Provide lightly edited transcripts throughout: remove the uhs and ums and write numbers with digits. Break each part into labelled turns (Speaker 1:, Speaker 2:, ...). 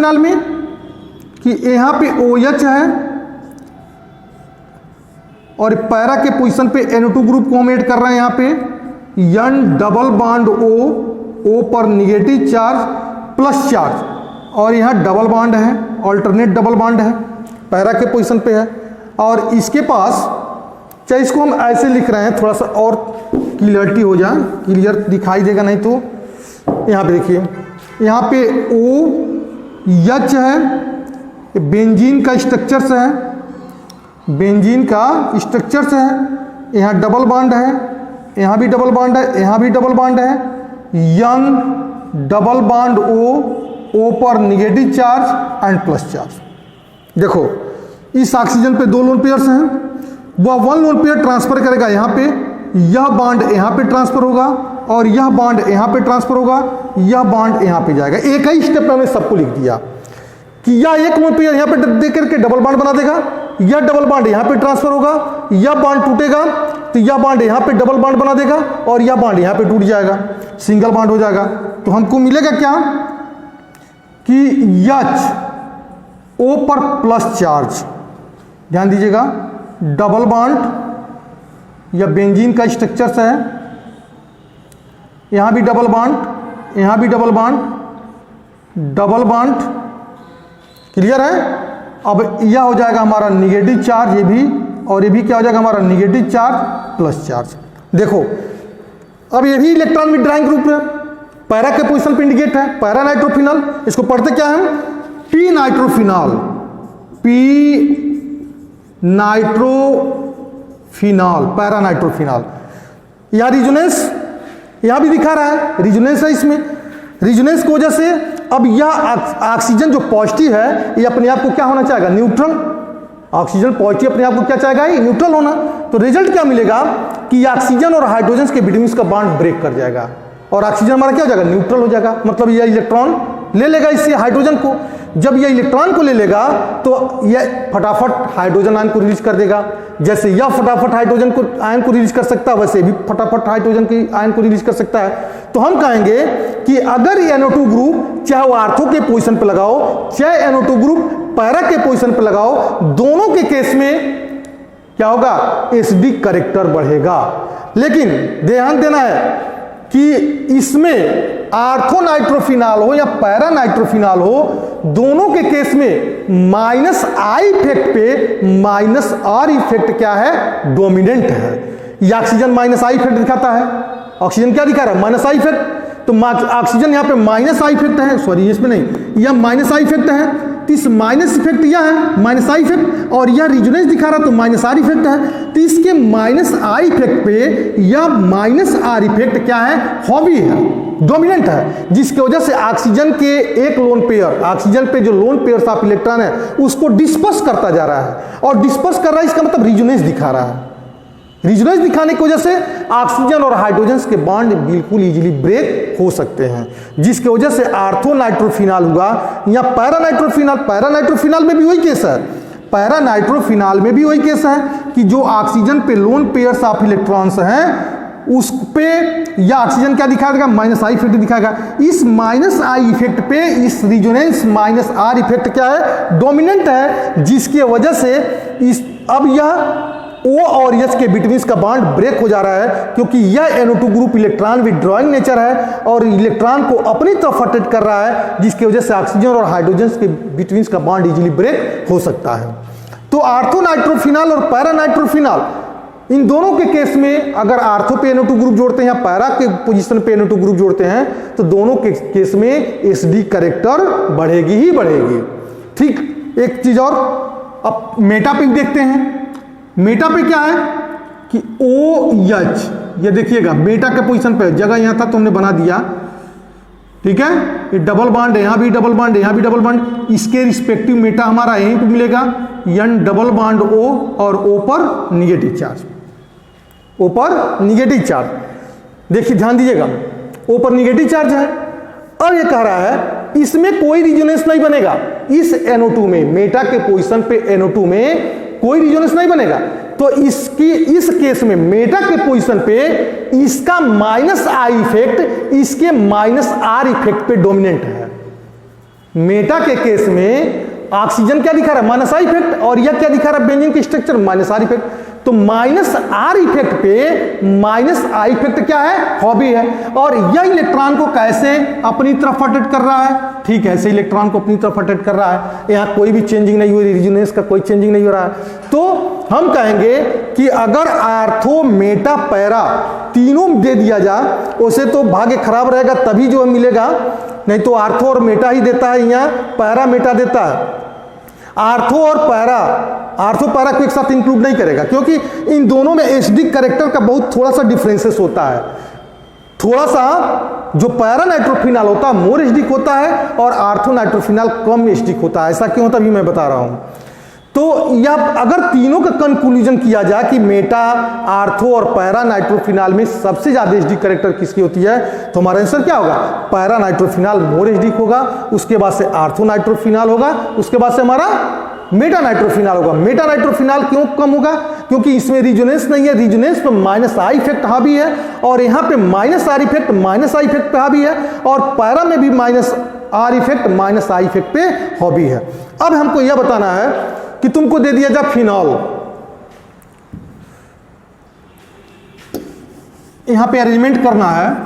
Speaker 1: Phenol में कि यहाँ पे OH है और पैरा के पोजीशन पे NO2 ग्रुप को हम ऐड कर रहे हैं यहाँ पे N डबल बॉन्ड O पर निगेटिव चार्ज प्लस चार्ज और यहाँ डबल बॉन्ड है, ऑल्टरनेट डबल बॉन्ड है, पैरा के पोजीशन पे है। और इसके पास चाहे इसको हम ऐसे लिख रहे हैं, थोड़ा सा और क्लियरिटी हो जाए, क्लियर दिखाई देगा नहीं तो यहाँ पे देखिए, यहाँ पे OH है, बेंजीन का स्ट्रक्चर से है, बेंजीन का स्ट्रक्चर से है, यहाँ डबल बॉन्ड है, यहाँ भी डबल बॉन्ड है, यहाँ भी डबल बॉन्ड है, N डबल बॉन्ड O पर negative charge and plus charge. देखो इस ऑक्सीजन पे 2 लोन पेयर्स हैं, वह 1 लोन पेयर ट्रांसफर करेगा यहाँ पे, यह बॉन्ड यहाँ पे ट्रांसफर होगा और यह बॉन्ड यहाँ पे ट्रांसफर होगा, यह बॉन्ड यहाँ पे जाएगा। एक ही स्टेप में हमने सबको लिख दिया कि यह 1 लोन पेयर यहाँ पे दे करके डबल बॉन्ड बना देगा, यह डबल बॉन्ड यहाँ पे ट्रांसफर होगा, यह बॉन्ड टूटेगा तो यह बॉन्ड यहाँ पे डबल बॉन्ड बना देगा और यह बॉन्ड यहाँ पे टूट जाएगा, सिंगल बॉन्ड हो जाएगा। तो हमको मिलेगा क्या कि H O पर प्लस चार्ज, ध्यान दीजिएगा, डबल बॉन्ड या बेंजीन का स्ट्रक्चर से है, यहाँ भी डबल बॉन्ड, यहाँ भी double bond, double bond, clear है। अब यह हो जाएगा हमारा निगेटिव चार्ज, ये भी, और ये भी क्या हो जाएगा हमारा निगेटिव चार्ज प्लस चार्ज। देखो अब ये भी इलेक्ट्रॉन विथड्राइंग ग्रुप है, पैरा के पोजीशन पे इंडिकेट है, पैरा नाइट्रोफिनॉल, इसको पढ़ते क्या है, P nitrophenol, P nitrophenol, para nitrophenol. यह रिजोनेंस यहां भी दिखा रहा है, रिजोनेंस है इसमें, रिजोनेंस की वजह से अब यह ऑक्सीजन जो पॉजिटिव है ये अपने आप को क्या होना चाहेगा, न्यूट्रल। ऑक्सीजन पॉजिटिव अपने आप को क्या चाहेगा, ये न्यूट्रल होना। तो रिजल्ट क्या मिलेगा कि ऑक्सीजन और हाइड्रोजन के बीच का बॉन्ड ब्रेक कर जाएगा और ऑक्सीजन हमारा क्या हो जाएगा, न्यूट्रल हो जाएगा। मतलब यह इलेक्ट्रॉन ले लेगा इससे हाइड्रोजन को, जब यह इलेक्ट्रॉन को ले लेगा तो यह फटाफट हाइड्रोजन आयन को रिलीज कर देगा। जैसे यह फटाफट हाइड्रोजन को आयन को रिलीज कर सकता है, वैसे भी फटाफट हाइड्रोजन की आयन को रिलीज कर सकता है। तो हम कहेंगे कि अगर NO2 ग्रुप चाहे वो आर्थो के पोजीशन पे लगाओ, चाहे NO2 ग्रुप पैरा के पोजीशन पे लगाओ, दोनों के केस में क्या होगा, SD कैरेक्टर बढ़ेगा। लेकिन ध्यान देना है कि इसमें आर्थो नाइट्रोफिनॉल हो या पैरा नाइट्रोफिनॉल हो, दोनों के केस में माइनस आई इफेक्ट पे माइनस आर इफेक्ट क्या है, डोमिनेंट है। ये ऑक्सीजन माइनस आई इफेक्ट दिखाता है, ऑक्सीजन क्या दिखा रहा है, माइनस आई इफेक्ट। तो ऑक्सीजन यहाँ पे माइनस आई इफेक्ट है, सॉरी इसमें नहीं, यह माइनस आई इफेक्ट है, तो इस माइनस इफेक्ट यह है माइनस आई इफेक्ट, और यह रिजोनेंस दिखा रहा तो माइनस आर इफेक्ट है। तो इसके माइनस आई इफेक्ट पे यह माइनस आर इफेक्ट क्या है, हॉवी है, डोमिनेंट है, जिसकी वजह से ऑक्सीजन के एक लोन पेयर, ऑक्सीजन पे जो लोन पेयर ऑफ इलेक्ट्रॉन है उसको डिस्पर्स करता जा रहा है, और डिस्पर्स कर रहा है इसका मतलब रिजोनेंस दिखा रहा है। रिजोनेंस दिखाने की वजह से ऑक्सीजन और हाइड्रोजन के बॉन्ड बिल्कुल इजीली ब्रेक हो सकते हैं, जिसकी वजह से आर्थो नाइट्रोफिनॉल हुआ या पैरा नाइट्रोफिनॉल। पैरा नाइट्रोफिनॉल में भी वही केस है, पैरा नाइट्रोफिनॉल में भी वही केस है कि जो ऑक्सीजन पे लोन पेयर्स ऑफ इलेक्ट्रॉन्स हैं उस पे या ऑक्सीजन क्या दिखाएगा, माइनस आई इफेक्ट दिखाएगा। इस माइनस आई इफेक्ट पे इस रिजोनेंस माइनस आर इफेक्ट क्या है, डोमिनेंट है, जिसकी वजह से इस अब यह O और H के बीच का बॉन्ड ब्रेक हो जा रहा है, क्योंकि यह NO2 group electron withdrawing nature है और इलेक्ट्रॉन को अपनी तरफ अट्रैक्ट कर रहा है, जिसकी वजह से ऑक्सीजन और हाइड्रोजन के बीच का बॉन्ड इजीली ब्रेक हो सकता है। तो आर्थो नाइट्रोफिनॉल और पैरा नाइट्रोफिनॉल, इन दोनों के केस में अगर आर्थो पे NO2 ग्रुप जोड़ते हैं या पैरा के पोजीशन पे NO2 ग्रुप जोड़ते हैं तो दोनों के केस में SD कैरेक्टर बढ़ेगी ही बढ़ेगी। ठीक, एक चीज और, अब मेटा पे देखते हैं। मेटा पे क्या है कि OH, ये देखिएगा मेटा के पोजीशन पे जगह यहां था तो हमने बना दिया, ठीक है, ये डबल बॉन्ड, यहां भी डबल बॉन्ड, यहां भी डबल बॉन्ड, इसके रिस्पेक्टिव मेटा हमारा यहीं पे मिलेगा, N डबल बॉन्ड O और O पर निगेटिव चार्ज, O पर निगेटिव चार्ज। देखिए ध्यान दीजिएगा, O पर निगेटिव चार्ज है। अब ये कह रहा है इसमें कोई रिजोनेंस नहीं बनेगा, इस NO2 में, मेटा के पोजीशन पे NO2 में कोई रिजोनेंस नहीं बनेगा। तो इसकी इस केस में मेटा के पोजीशन पे इसका माइनस आई इफेक्ट इसके माइनस आर इफेक्ट पे डोमिनेंट है। मेटा के केस में ऑक्सीजन क्या दिखा रहा है, माइनस आई इफेक्ट, और यह क्या दिखा रहा है, बेंजीन की स्ट्रक्चर माइनस आर इफेक्ट। तो माइनस आर इफेक्ट पे माइनस आई इफेक्ट क्या है, हॉबी है। और यह इलेक्ट्रॉन को कैसे अपनी तरफ अट्रैक्ट कर रहा है, ठीक है, ऐसे इलेक्ट्रॉन को अपनी तरफ अट्रैक्ट कर रहा है। यहाँ कोई भी चेंजिंग नहीं हो रही, रिजोनेंस का कोई चेंजिंग नहीं हो रहा है। तो हम कहेंगे कि अगर आर्थो मेटा पैरा तीनों दे दिया जाए, उसे तो भाग्य खराब रहेगा तभी जो मिलेगा, नहीं तो आर्थो और मेटा ही देता है, यहाँ पैरा मेटा देता है। आर्थो और पैरा, आर्थो पैरा को एक साथ इंक्लूड नहीं करेगा, क्योंकि इन दोनों में एसिडिक कैरेक्टर का बहुत थोड़ा सा डिफरेंसेस होता है। थोड़ा सा जो पैरा नाइट्रोफिनॉल होता है मोर एसिडिक होता है, और आर्थो नाइट्रोफिनॉल कम एसिडिक होता है। ऐसा क्यों होता है अभी मैं बता रहा हूं। तो यह अगर तीनों का कंक्लूजन किया जाए कि मेटा, आर्थो और पैरा नाइट्रोफिनॉल में सबसे ज्यादा एसिडिक कैरेक्टर किसकी होती है, तो हमारा आंसर क्या होगा, पैरा नाइट्रोफिनॉल मोर एसिडिक होगा, उसके बाद से आर्थो नाइट्रोफिनॉल होगा, उसके बाद से हमारा मेटा नाइट्रोफिनॉल होगा। मेटा नाइट्रोफिनॉल क्यों कम होगा, क्योंकि इसमें रिजोनेंस नहीं है, रिजोनेंस पे माइनस आई इफेक्ट हावी है, और यहाँ पे minus are effect minus I effect पे हावी है, और पैरा में भी minus are effect minus I effect पे हावी है। अब हमको यह बताना है कि तुमको दे दिया जाए फिनॉल, यहां पे अरेंजमेंट करना है।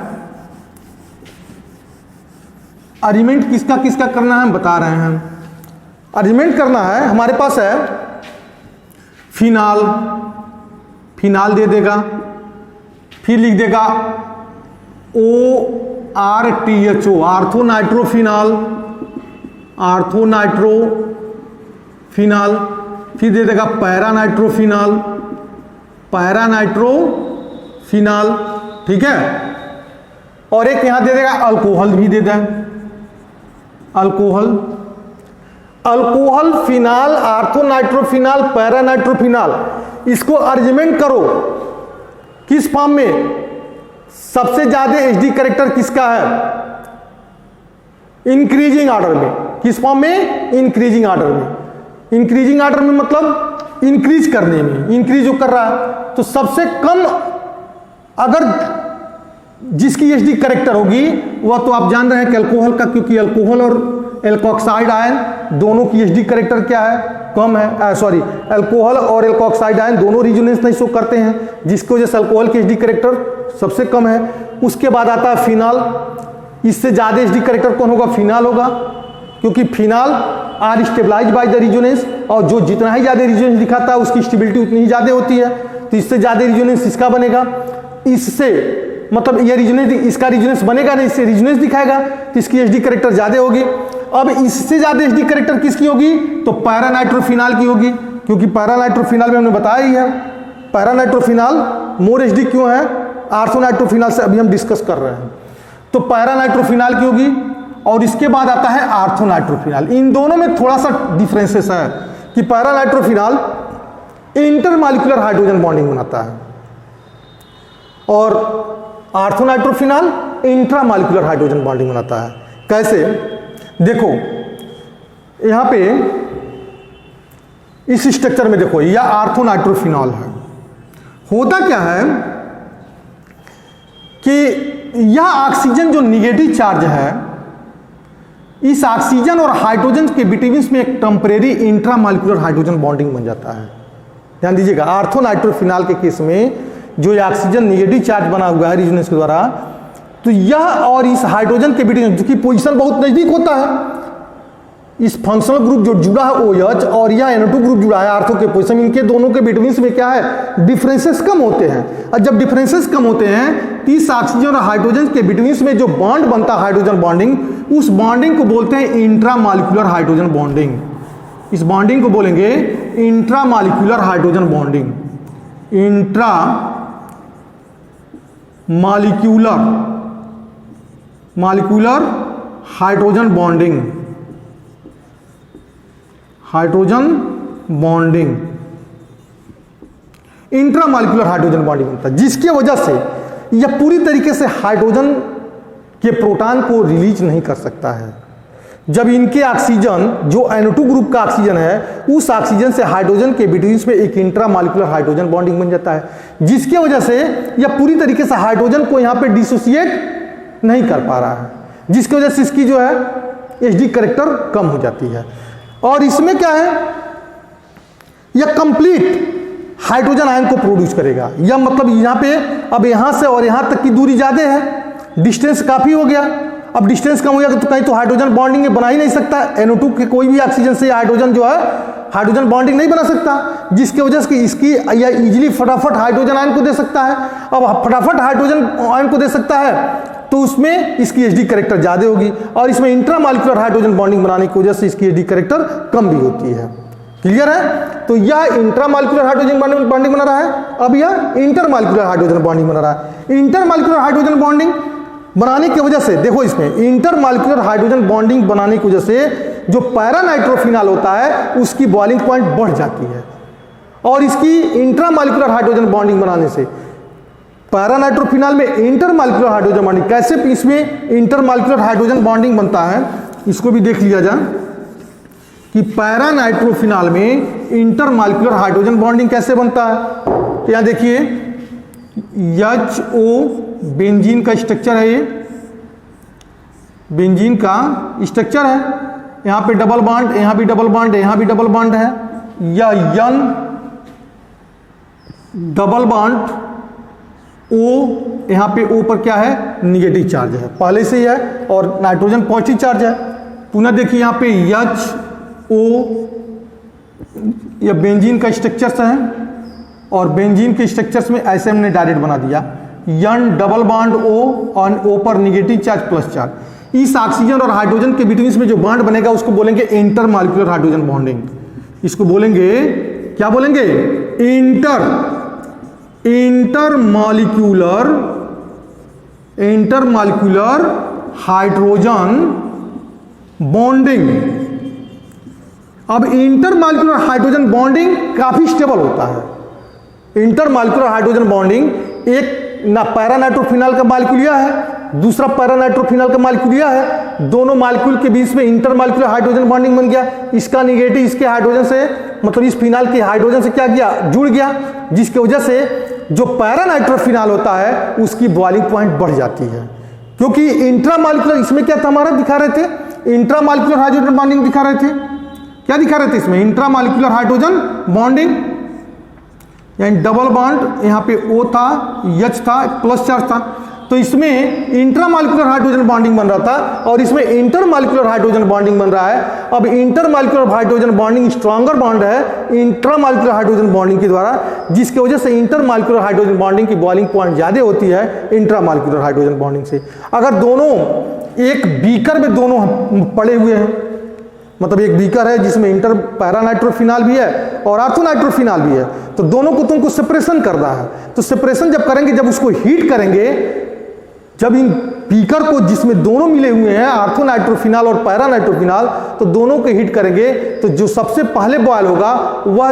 Speaker 1: अरेंजमेंट किसका किसका करना है हम बता रहे हैं। अरेंजमेंट करना है, हमारे पास है फिनॉल, फिनॉल दे देगा, फिर लिख देगा ORTHO, ortho nitrophenol, ortho nitrophenol, फिर दे देगा पैरा नाइट्रोफिनॉल, पैरा नाइट्रोफिनॉल, ठीक है। और एक यहां दे देगा अल्कोहल भी दे दें, alcohol, alcohol, phenol, ortho nitrophenol, para nitrophenol. इसको अरेंजमेंट करो किस फॉर्म में, सबसे ज्यादा एसिडिक कैरेक्टर किसका है, इंक्रीजिंग ऑर्डर में। किस फॉर्म में, इंक्रीजिंग ऑर्डर में। इंक्रीजिंग ऑर्डर में मतलब इंक्रीज करने में, इंक्रीज जो कर रहा है। तो सबसे कम अगर जिसकी एसिडिक कैरेक्टर होगी वह तो आप जान रहे हैं कि अल्कोहल का, क्योंकि अल्कोहल और एल्कोक्साइड आयन दोनों की एसिडिक कैरेक्टर क्या है, कम है। सॉरी, अल्कोहल और एल्कोक्साइड आयन दोनों रिजोनेंस नहीं शो करते हैं, जिसकी वजह से अल्कोहल की एसिडिक कैरेक्टर सबसे कम है। उसके बाद आता है फिनॉल, इससे ज्यादा एसिडिक कैरेक्टर कौन होगा, फिनॉल होगा, क्योंकि phenol are stabilize by the resonance, और जो जितना ही ज्यादा रिजोनेंस दिखाता है उसकी स्टेबिलिटी उतनी ही ज्यादा होती है। तो इससे ज्यादा रिजोनेंस इसका बनेगा, इससे मतलब ये रिजोनेंस, इसका रिजोनेंस बनेगा नहीं, इससे रिजोनेंस दिखाएगा, तो इसकी एसिडिक कैरेक्टर ज्यादा होगी। अब इससे ज्यादा एसिडिक कैरेक्टर किसकी होगी, तो पैरा नाइट्रोफिनॉल की होगी, क्योंकि पैरा नाइट्रोफिनॉल में हमने बताया ही है, पैरा नाइट्रोफिनॉल मोर एसिडिक क्यों है आर्थो नाइट्रोफिनॉल से, अभी हम डिस्कस कर रहे हैं। तो पैरा नाइट्रोफिनॉल की होगी, और इसके बाद आता है आर्थो नाइट्रोफिनॉल। इन दोनों में थोड़ा सा डिफरेंसेस है कि para nitrophenol intermolecular hydrogen bonding बनाता है, और ortho nitrophenol intramolecular hydrogen bonding बनाता है। कैसे, देखो यहां पे इस स्ट्रक्चर में देखो, यह आर्थो नाइट्रोफिनॉल है। होता क्या है कि यह ऑक्सीजन जो निगेटिव चार्ज है, इस ऑक्सीजन और हाइड्रोजन के बिटवीन में एक टेम्परेरी इंट्रामॉलिक्यूलर हाइड्रोजन बॉन्डिंग बन जाता है। ध्यान दीजिएगा, आर्थो नाइट्रोफिनॉल के केस में जो ऑक्सीजन निगेटिव चार्ज बना हुआ है रिजोनेंस के द्वारा, तो यह और इस हाइड्रोजन के बिटवीन, जो कि पोजीशन बहुत नजदीक होता है, इस फंक्शनल ग्रुप जो जुड़ा है OH और यह NO2 ग्रुप जुड़ा है आर्थो के पोजीशन, इनके दोनों के बिटवीन में क्या है, डिफरेंसेस कम होते हैं। और जब डिफरेंसेस कम होते हैं तो इस ऑक्सीजन और हाइड्रोजन के बिटवीन में जो बॉन्ड बनता है हाइड्रोजन बॉन्डिंग, उस बॉन्डिंग को बोलते हैं इंट्रामॉलिक्यूलर हाइड्रोजन बॉन्डिंग। इस बॉन्डिंग को बोलेंगे intramolecular hydrogen bonding, intra molecular hydrogen bonding, hydrogen bonding, intramolecular hydrogen bonding बनता है, जिसकी वजह से यह पूरी तरीके से हाइड्रोजन के प्रोटॉन को रिलीज नहीं कर सकता है। जब इनके ऑक्सीजन जो NO2 ग्रुप का ऑक्सीजन है, उस ऑक्सीजन से हाइड्रोजन के बिटवीन में एक इंट्रामॉलिक्यूलर हाइड्रोजन बॉन्डिंग बन जाता है, जिसकी वजह से यह पूरी तरीके से हाइड्रोजन को यहां पे डिसोसिएट नहीं कर पा रहा है, जिसकी वजह से इसकी जो है एचडी कैरेक्टर कम हो जाती है। और इसमें क्या है, यह कंप्लीट हाइड्रोजन आयन को प्रोड्यूस करेगा। यह मतलब यहाँ पे अब यहाँ से और यहाँ तक की दूरी ज़्यादा है, डिस्टेंस काफ़ी हो गया। अब डिस्टेंस कम हो गया तो कहीं तो हाइड्रोजन बॉन्डिंग बना ही नहीं सकता, NO2 के कोई भी ऑक्सीजन से हाइड्रोजन जो है हाइड्रोजन बॉन्डिंग नहीं बना सकता, जिसकी वजह से इसकी यह इजीली फटाफट हाइड्रोजन आयन को दे सकता है। अब फटाफट हाइड्रोजन आयन को दे सकता है तो उसमें इसकी एचडी कैरेक्टर ज़्यादा होगी, और इसमें इंट्रामॉलिक्यूलर हाइड्रोजन बॉन्डिंग बनाने की वजह से इसकी एचडी कैरेक्टर कम भी होती है। क्लियर है? तो यह इंट्रामॉलिक्यूलर हाइड्रोजन बॉन्डिंग बना रहा है, अब यह इंटरमॉलिक्यूलर हाइड्रोजन बॉन्डिंग बना रहा है। इंटरमॉलिक्यूलर हाइड्रोजन बॉन्डिंग बनाने की वजह से देखो, इसमें इंटरमॉलिक्यूलर हाइड्रोजन बॉन्डिंग बनाने की वजह से जो पैरा नाइट्रोफिनॉल होता है उसकी बॉइलिंग पॉइंट बढ़ जाती है, और इसकी इंट्रामॉलिक्यूलर हाइड्रोजन बॉन्डिंग बनाने से पैरा नाइट्रोफिनॉल में इंटरमॉलिक्यूलर हाइड्रोजन बॉन्डिंग, कैसे इसमें इंटरमॉलिक्यूलर हाइड्रोजन बॉन्डिंग बनता है इसको भी देख लिया जाए कि पैरा नाइट्रोफिनॉल में इंटरमॉलिक्यूलर हाइड्रोजन बॉन्डिंग कैसे बनता है। तो यहां देखिए HO बेंजीन का स्ट्रक्चर है, ये बेंजीन का स्ट्रक्चर है, यहां पे डबल बॉन्ड, यहां भी डबल बॉन्ड, यहां भी डबल बॉन्ड है, या N डबल बॉन्ड O, यहां पे O पर क्या है, निगेटिव चार्ज है पहले से ही है, और नाइट्रोजन पॉजिटिव चार्ज है। पुनः देखिए यहां पे HO या बेंजीन का स्ट्रक्चर्स है, और बेंजीन के स्ट्रक्चर्स में ऐसे हमने डायरेक्ट बना दिया N डबल बॉन्ड O और O पर निगेटिव चार्ज प्लस चार्ज। इस ऑक्सीजन और हाइड्रोजन के बीच में जो बॉन्ड बनेगा उसको बोलेंगे इंटरमॉलिक्यूलर हाइड्रोजन बॉन्डिंग। इसको बोलेंगे, क्या बोलेंगे, इंटरमॉलिक्यूलर हाइड्रोजन बॉन्डिंग। अब इंटरमॉलिक्यूलर हाइड्रोजन बॉन्डिंग काफी स्टेबल होता है। इंटरमॉलिक्यूलर हाइड्रोजन बॉन्डिंग एक ना पैरा नाइट्रोफिनॉल का मॉलिक्यूल यह है, दूसरा पैरा नाइट्रोफिनॉल का मॉलिक्यूल यह है, दोनों मॉलिक्यूल के बीच में इंटरमॉलिक्यूलर हाइड्रोजन बॉन्डिंग बन गया। इसका निगेटिव इसके हाइड्रोजन से, मतलब इस फिनॉल के हाइड्रोजन से क्या किया, जुड़ गया, जिसकी वजह से जो पैरा नाइट्रोफिनॉल होता है उसकी बॉइलिंग पॉइंट बढ़ जाती है। क्योंकि इंट्रामॉलिक्यूलर, इसमें क्या था हमारा दिखा रहे थे, इंट्रामॉलिक्यूलर हाइड्रोजन बॉन्डिंग दिखा रहे थे, क्या दिखा रहे थे इसमें, इंट्रामॉलिक्यूलर हाइड्रोजन बॉन्डिंग, यानी डबल बॉन्ड, यहाँ पे O था, H था, प्लस चार्ज था, तो इसमें इंट्रामॉलिक्यूलर हाइड्रोजन बॉन्डिंग बन रहा था, और इसमें इंटरमॉलिक्यूलर हाइड्रोजन बॉन्डिंग बन रहा है। अब intermolecular hydrogen bonding stronger bond है इंट्रामॉलिक्यूलर हाइड्रोजन बॉन्डिंग के द्वारा, जिसकी वजह से इंटरमॉलिक्यूलर हाइड्रोजन बॉन्डिंग की बॉइलिंग पॉइंट ज्यादा होती है इंट्रामॉलिक्यूलर हाइड्रोजन बॉन्डिंग से। अगर दोनों एक बीकर में दोनों पड़े हुए हैं, मतलब एक बीकर है जिसमें इंटर पैरा नाइट्रोफिनॉल भी है और आर्थोनाइट्रोफिनॉल भी है, तो दोनों को तुमको सेपरेशन करना है। तो सेपरेशन जब करेंगे, जब उसको हीट करेंगे, जब इन बीकर को जिसमें दोनों मिले हुए हैं आर्थोनाइट्रोफिनॉल और पैरा नाइट्रोफिनॉल, तो दोनों को हीट करेंगे तो जो सबसे पहले बॉयल होगा वह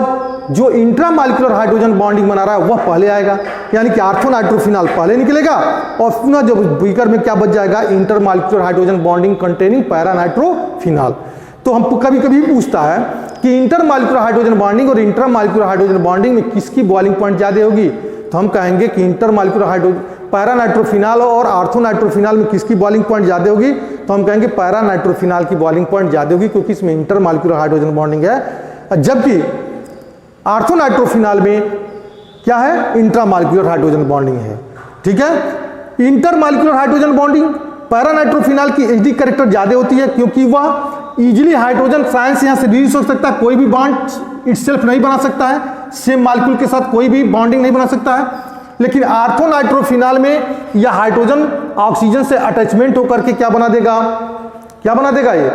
Speaker 1: जो इंट्रामॉलिक्यूलर हाइड्रोजन बॉन्डिंग बना रहा है वह पहले आएगा, यानी कि आर्थोनाइट्रोफिनॉल पहले निकलेगा, और पुनः जो बीकर में क्या बच जाएगा, intermolecular hydrogen bonding containing para nitrophenol. तो हम कभी कभी पूछता है कि इंटरमॉलिक्यूलर हाइड्रोजन बॉन्डिंग और इंट्रामॉलिक्यूलर हाइड्रोजन बॉन्डिंग में किसकी बॉइलिंग पॉइंट ज्यादा होगी, तो हम कहेंगे कि इंटरमॉलिक्यूलर हाइड्रोजन पैरा नाइट्रोफिनॉल और आर्थोनाइट्रोफिनॉल में किसकी बॉइलिंग पॉइंट ज्यादा होगी, तो हम कहेंगे पैरा नाइट्रोफिनॉल की बॉइलिंग पॉइंट ज्यादा होगी, क्योंकि इसमें इंटरमॉलिक्यूलर हाइड्रोजन बॉन्डिंग है, जबकि आर्थोनाइट्रोफिनॉल में क्या है, इंट्रामॉलिक्यूलर हाइड्रोजन बॉन्डिंग है। ठीक है, intermolecular hydrogen bonding para nitrophenol की एचडी कैरेक्टर ज्यादा होती है, क्योंकि वह इजीली हाइड्रोजन साइंस यहां से रिलीज हो सकता है, कोई भी बॉन्ड इटसेल्फ नहीं बना सकता है, सेम मॉलिक्यूल के साथ कोई भी बॉन्डिंग नहीं बना सकता है। लेकिन आर्थोनाइट्रोफिनॉल में यह हाइड्रोजन ऑक्सीजन से अटैचमेंट होकर के क्या बना देगा, क्या बना देगा, ये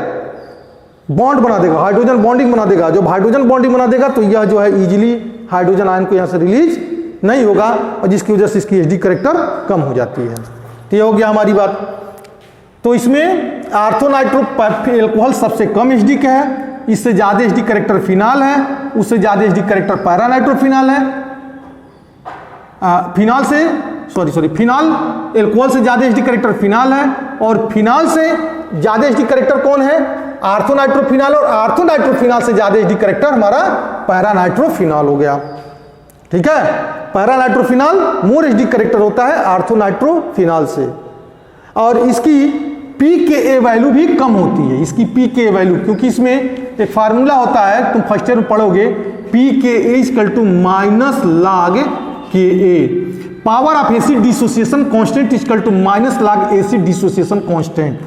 Speaker 1: बॉन्ड बना देगा, हाइड्रोजन बॉन्डिंग बना देगा। जब हाइड्रोजन बॉन्डिंग बना देगा तो यह जो है इजीली हाइड्रोजन आयन को यहां से रिलीज नहीं होगा, और जिसकी वजह से इसकी एचडी कैरेक्टर कम हो जाती है। तो यह हो गया हमारी बात। तो इसमें आर्थोनाइट्रो एल्कोहल सबसे कम एचडी का है, इससे ज्यादा एचडी कैरेक्टर फिनॉल है, उससे ज्यादा एचडी कैरेक्टर पैरा नाइट्रोफिनॉल है, फिनॉल से फिनॉल एल्कोहल से ज्यादा एचडी कैरेक्टर फिनॉल है, और फिनॉल से ज्यादा एचडी कैरेक्टर कौन है, आर्थोनाइट्रोफिनॉल, और आर्थोनाइट्रोफिनॉल से ज्यादा एचडी कैरेक्टर हमारा पैरा नाइट्रोफिनॉल हो गया। ठीक है, पैरा नाइट्रोफिनॉल मोर एचडी कैरेक्टर होता है आर्थोनाइट्रोफिनॉल से, और इसकी pKa वैल्यू भी कम होती है, इसकी pKa वैल्यू, क्योंकि इसमें एक फार्मूला होता है, तुम फर्स्ट ईयर में पढ़ोगे, pKa equal to minus log Ka, power of acid dissociation constant equal to minus log acid dissociation constant.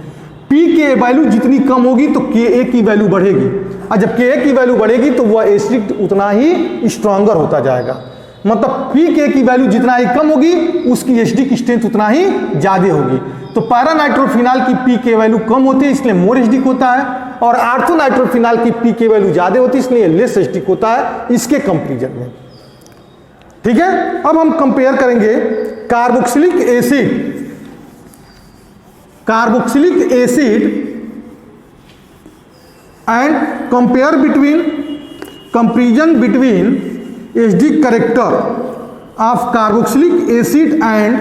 Speaker 1: pKa value जितनी कम होगी तो Ka की वैल्यू बढ़ेगी, और जब Ka की वैल्यू बढ़ेगी तो वह एसिड उतना ही स्ट्रांगर होता जाएगा। मतलब pKa की वैल्यू जितना ही कम होगी उसकी एसिडिक स्ट्रेंथ उतना ही ज्यादा होगी। तो पैरा नाइट्रोफिनाल की pKa वैल्यू कम होती है इसलिए मोर एसिडिक होता है, और आर्थो नाइट्रोफिनाल की pKa वैल्यू ज्यादा होती है इसलिए लेस एसिडिक होता है इसके कंपैरिजन में। ठीक है, अब हम कंपेयर करेंगे carboxylic acid and comparison between acidic character of carboxylic acid and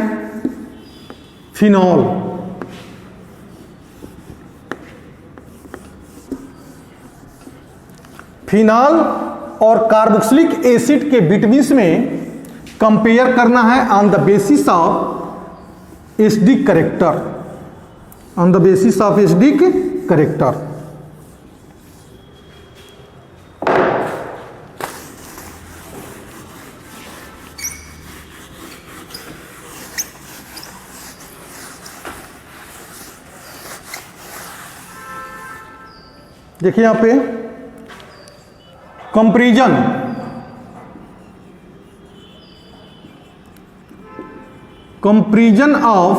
Speaker 1: phenol. Phenol और कार्बोक्सिलिक एसिड के बिटवीन में कंपेयर करना है on the basis of acidic character, on the basis of acidic character. देखिए यहां पे comparison of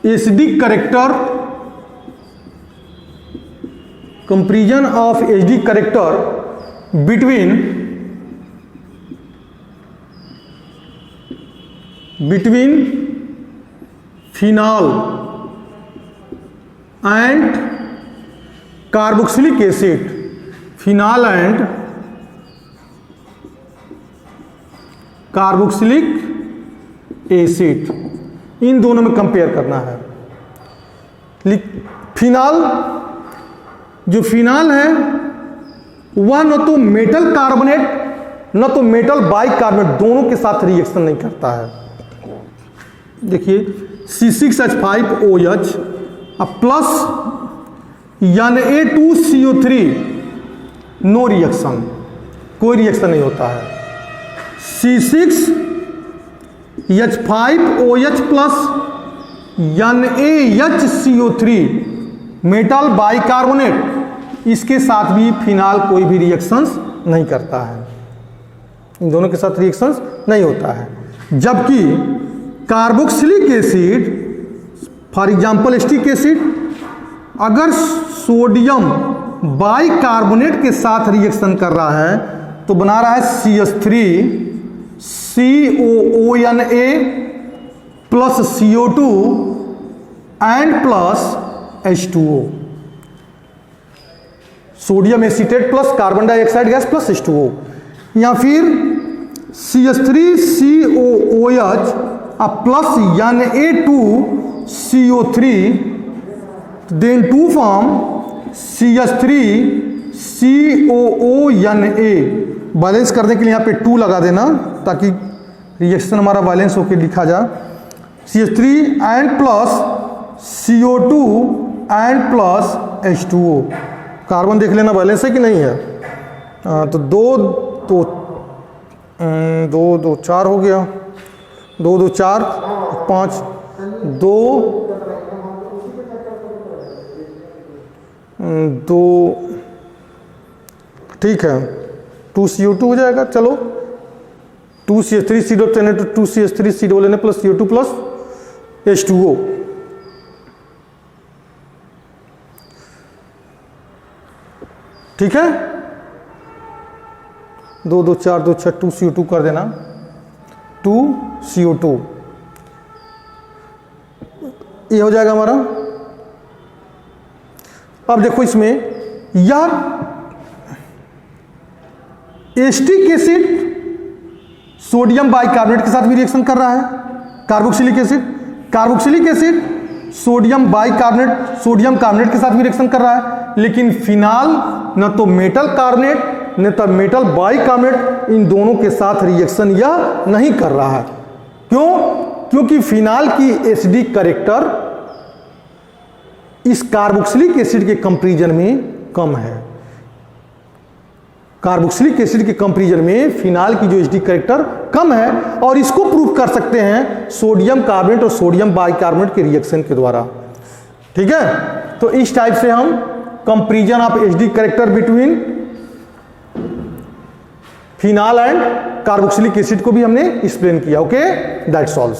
Speaker 1: acidic character, comparison of acidic character between phenol and carboxylic acid, phenol and carboxylic acid, इन दोनों में compare करना है। फिनॉल, जो phenol है वह न तो मेटल कार्बोनेट न तो मेटल बाइकार्बोनेट दोनों के साथ रिएक्शन नहीं करता है। देखिए C6H5OH plus Na2CO3 no reaction, कोई रिएक्शन नहीं होता है। C6H5OH plus NaHCO3 metal bicarbonate, इसके साथ भी फिनॉल कोई भी रिएक्शंस नहीं करता है, इन दोनों के साथ रिएक्शंस नहीं होता है। जबकि carboxylic acid, for example acetic acid, अगर सोडियम बाइकार्बोनेट के साथ रिएक्शन कर रहा है तो बना रहा है CH3COONA plus CO2 and plus H2O, sodium acetate plus carbon dioxide gas plus H2O, या फिर CH3COOH plus Na2CO3 then to form CH3COONA। Balance करने के लिए यहाँ पे 2 लगा देना ताकि रिएक्शन हमारा बैलेंस होकर लिखा जाए। CH3 and plus CO2 and plus H2O। Carbon देख लेना बैलेंस है कि नहीं है। तो 2 4 हो गया, 2 2 4 5 2 2, ठीक है 2CO2 हो जाएगा। चलो 2CH3 2CH3 plus CO2 plus H2O। ठीक है, 2 2 4 2 6 2CO2 कर देना, 2CO2 ये हो जाएगा हमारा। अब देखो इसमें यह एसिटिक एसिड सोडियम बाइकार्बोनेट के साथ भी रिएक्शन कर रहा है। कार्बोक्सिलिक एसिड सोडियम कार्बोनेट के साथ भी रिएक्शन कर रहा है, लेकिन फिनॉल न तो मेटल कार्बोनेट न तो मेटल बाइकार्बोनेट, इन दोनों के साथ रिएक्शन यह नहीं कर रहा है। क्यों? क्योंकि फिनाल की एसिडिक कैरेक्टर इस कार्बोक्सिलिक एसिड के कंपैरिजन में कम है। कार्बोक्सिलिक एसिड के कंपैरिजन में फिनाल की जो एसिडिक कैरेक्टर कम है, और इसको प्रूव कर सकते हैं सोडियम कार्बोनेट और सोडियम बाइकार्बोनेट के रिएक्शन के द्वारा। ठीक है, तो इस टाइप से हम comparison of acidic character between phenol and carboxylic acid को भी हमने एक्सप्लेन किया। Okay, that's all.